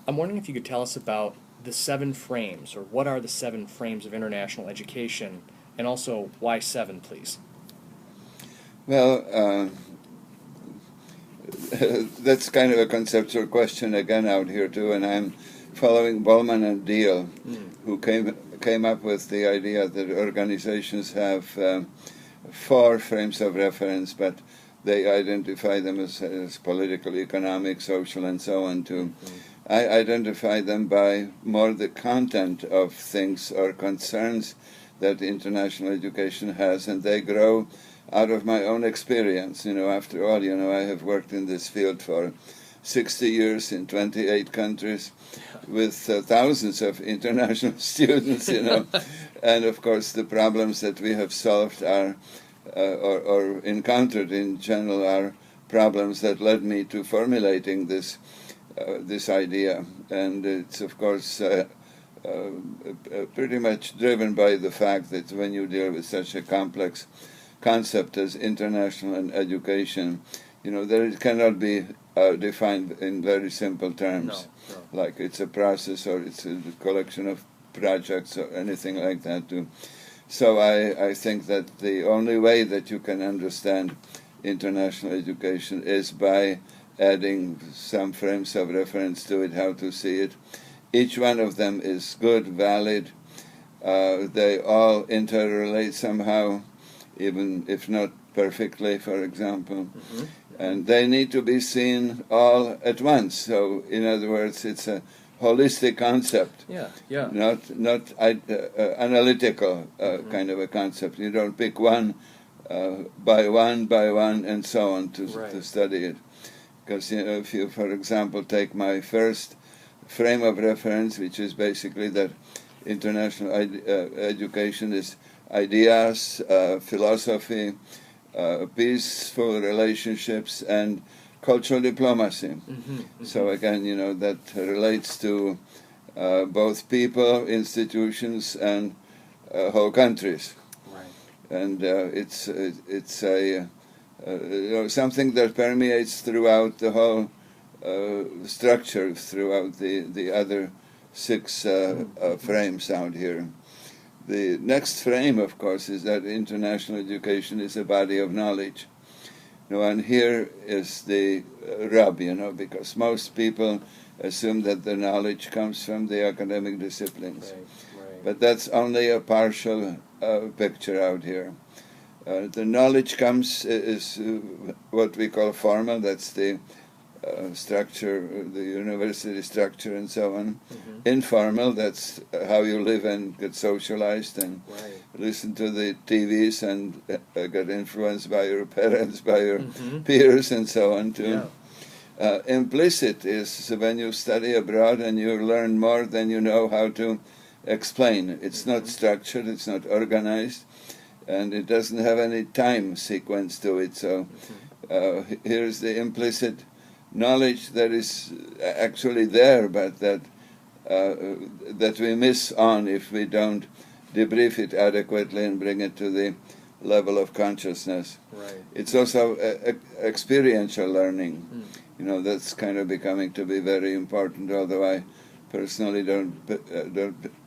I'm wondering if you could tell us about the seven frames, or what are the seven frames of international education, and also why seven, please? Well, that's kind of a conceptual question again out here too, and I'm following Bowman and Deal, who came up with the idea that organizations have four frames of reference, but they identify them as political, economic, social, and so on too. I identify them by more the content of things or concerns that international education has, and they grow out of my own experience. After all, I have worked in this field for 60 years in 28 countries with thousands of international students, and of course the problems that we have solved are, or encountered in general, are problems that led me to formulating this idea. And it's of course pretty much driven by the fact that when you deal with such a complex concept as international education, that it cannot be defined in very simple terms, like it's a process or it's a collection of projects or anything like that too. So I think that the only way that you can understand international education is by adding some frames of reference to it, how to see it. Each one of them is good, valid. They all interrelate somehow, even if not perfectly, for example. And they need to be seen all at once. So, in other words, it's a holistic concept, not analytical kind of a concept. You don't pick one by one, and so on to study it. Because if you, for example, take my first frame of reference, which is basically that international education is ideas, philosophy, peaceful relationships, and cultural diplomacy. So again, that relates to both people, institutions, and whole countries. And it's a something that permeates throughout the whole structure, throughout the other six frames out here. The next frame, of course, is that international education is a body of knowledge. And here is the rub, because most people assume that the knowledge comes from the academic disciplines. But that's only a partial picture out here. The knowledge is what we call formal, that's the structure, the university structure and so on. Informal, that's how you live and get socialized and listen to the TVs and get influenced by your parents, by your peers and so on too. Implicit is when you study abroad and you learn more than you know how to explain. It's not structured, it's not organized, and it doesn't have any time sequence to it. So here's the implicit knowledge that is actually there, but that we miss on if we don't debrief it adequately and bring it to the level of consciousness. It's also experiential learning. That's kind of becoming to be very important, although I personally don't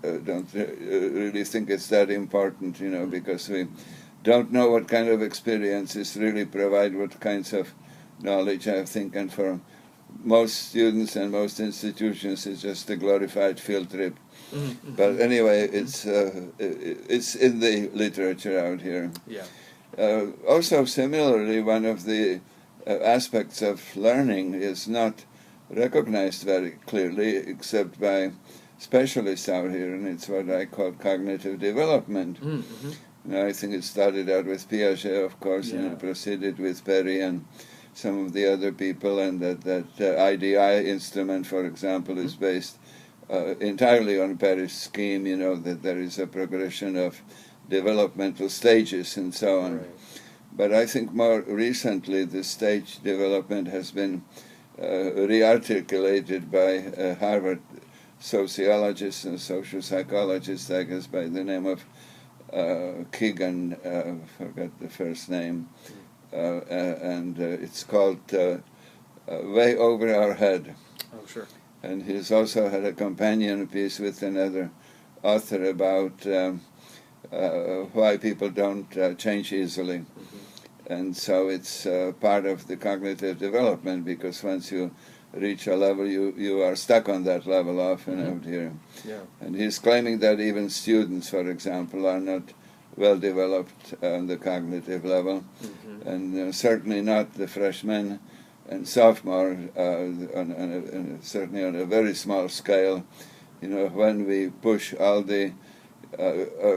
really think it's that important, because we don't know what kind of experiences really provide what kinds of knowledge, I think, and for most students and most institutions it's just a glorified field trip. But anyway, it's in the literature out here. Also, similarly, one of the aspects of learning is not recognized very clearly except by specialists out here, and it's what I call cognitive development. I think it started out with Piaget, of course, and it proceeded with Perry and some of the other people, and that IDI instrument, for example, is based entirely on Perry's scheme, that there is a progression of developmental stages and so on. But I think more recently the stage development has been re-articulated by Harvard sociologist and social psychologist, I guess, by the name of Keegan, forgot the first name, and it's called Way Over Our Head. Oh, sure. And he's also had a companion piece with another author about why people don't change easily. And so it's part of the cognitive development, because once you reach a level, you are stuck on that level often out here. Yeah. And he's claiming that even students, for example, are not well developed on the cognitive level, and certainly not the freshmen and sophomore, certainly on a very small scale. You know, when we push all the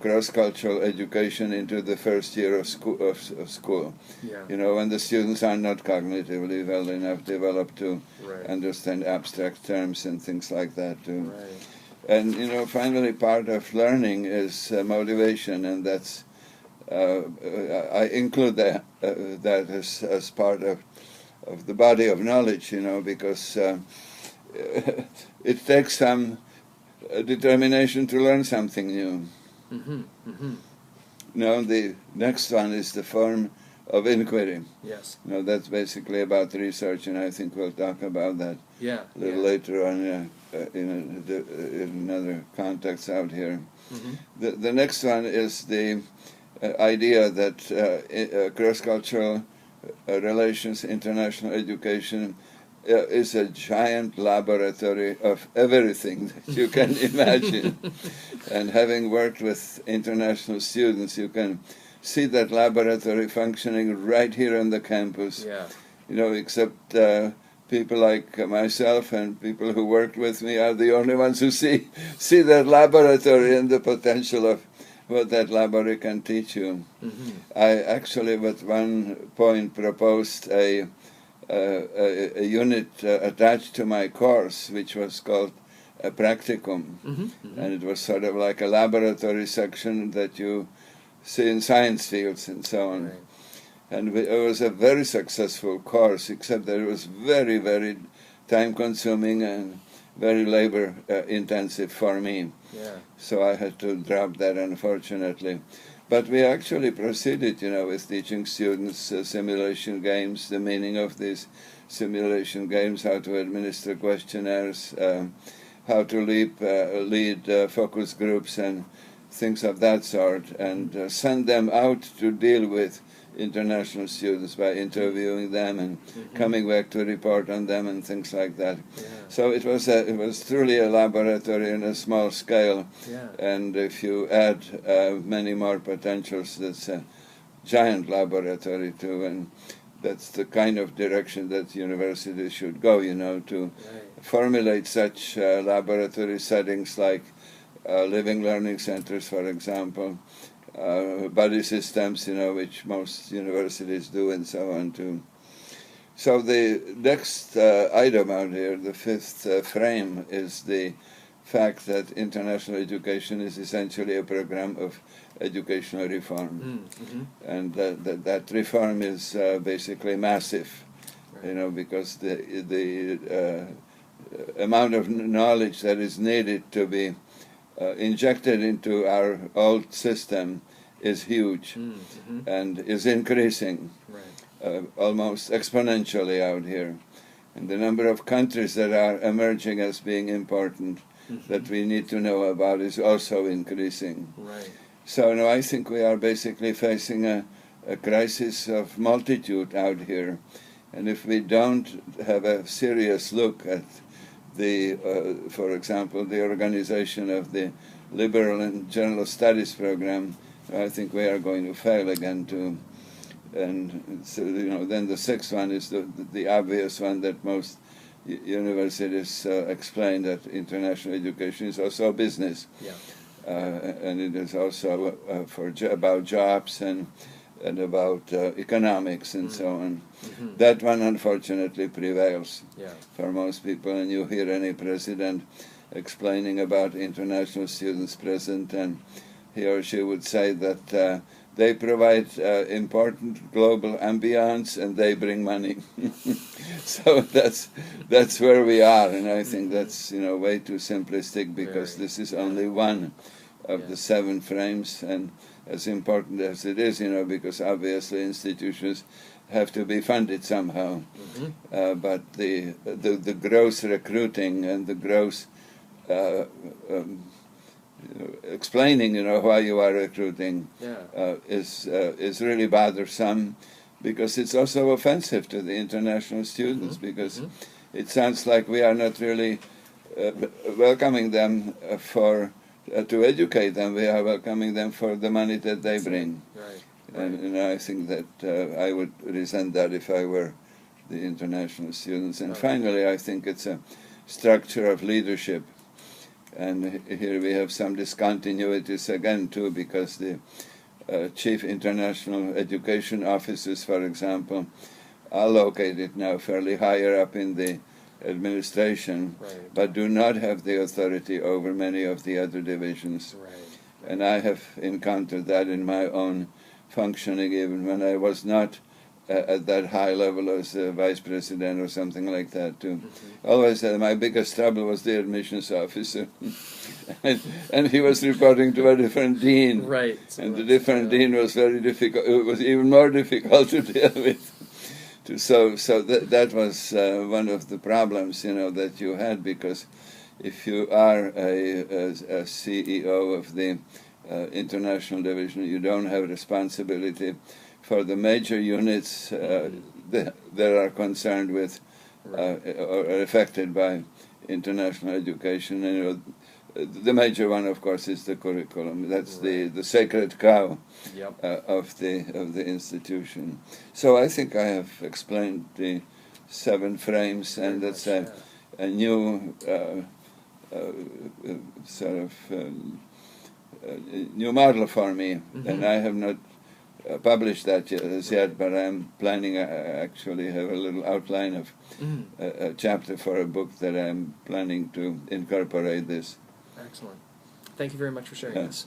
cross-cultural education into the first year of school. Yeah. You know, when the students are not cognitively well enough developed to Right. understand abstract terms and things like that too. Right. And you know, finally, part of learning is motivation, and that's I include that as part of the body of knowledge. You know, because it takes some determination to learn something new. Now the next one is the form of inquiry. Yes. You that's basically about research, and I think we'll talk about that Yeah. a little later on in another context out here. The next one is the idea that cross-cultural relations, international education, is a giant laboratory of everything that you can imagine. And having worked with international students, you can see that laboratory functioning right here on the campus. Yeah. You know, except people like myself and people who worked with me are the only ones who see that laboratory and the potential of what that laboratory can teach you. I actually, at one point, proposed a unit attached to my course, which was called a practicum, and it was sort of like a laboratory section that you see in science fields and so on. Right. And it was a very successful course, except that it was very, very time-consuming and very labor-intensive for me. Yeah. So I had to drop that, unfortunately. But we actually proceeded, with teaching students simulation games, the meaning of these simulation games, how to administer questionnaires, how to lead focus groups and things of that sort, and send them out to deal with international students by interviewing them and coming back to report on them and things like that. Yeah. So it was truly a laboratory on a small scale, Yeah. and if you add many more potentials, that's a giant laboratory too, and that's the kind of direction that universities should go, to formulate such laboratory settings like living learning centers, for example, body systems, which most universities do, and so on too. So the next item out here, the fifth frame, is the fact that international education is essentially a program of educational reform, and that reform is basically massive, because the amount of knowledge that is needed to be injected into our old system is huge and is increasing almost exponentially out here. And the number of countries that are emerging as being important that we need to know about is also increasing. Right. So no, I think we are basically facing a crisis of multitude out here. And if we don't have a serious look at for example, the organization of the Liberal and General Studies program, I think we are going to fail again too. And so, then the sixth one is the obvious one that most universities explain, that international education is also business. Yeah. And it is also about jobs and about economics and so on. That one, unfortunately, prevails for most people. And you hear any president explaining about international students present, and he or she would say that they provide important global ambience and they bring money. So that's where we are, and I think that's way too simplistic, because this is only one of the 7 frames, and as important as it is, because obviously institutions have to be funded somehow. But the gross recruiting and the gross explaining, why you are recruiting is really bothersome, because it's also offensive to the international students, because it sounds like we are not really welcoming them to educate them. We are welcoming them for the money that they bring. Right. And I think that I would resent that if I were the international students. And finally, I think it's a structure of leadership. And here we have some discontinuities again, too, because the chief international education officers, for example, are located now fairly higher up in the administration, but do not have the authority over many of the other divisions. And I have encountered that in my own functioning, even when I was not at that high level as a vice president or something like that, too. Always my biggest trouble was the admissions officer. and he was reporting to a different dean. And the different dean was very difficult. It was even more difficult to deal with. So that was one of the problems, that you had, because if you are a CEO of the international division, you don't have responsibility for the major units that are concerned with or affected by international education. And, the major one, of course, is the curriculum. That's the sacred cow of the institution. So I think I have explained the 7 frames, and that's a new sort of new model for me. And I have not published that yet, but I'm planning. I actually have a little outline of a chapter for a book that I'm planning to incorporate this. Excellent. Thank you very much for sharing this.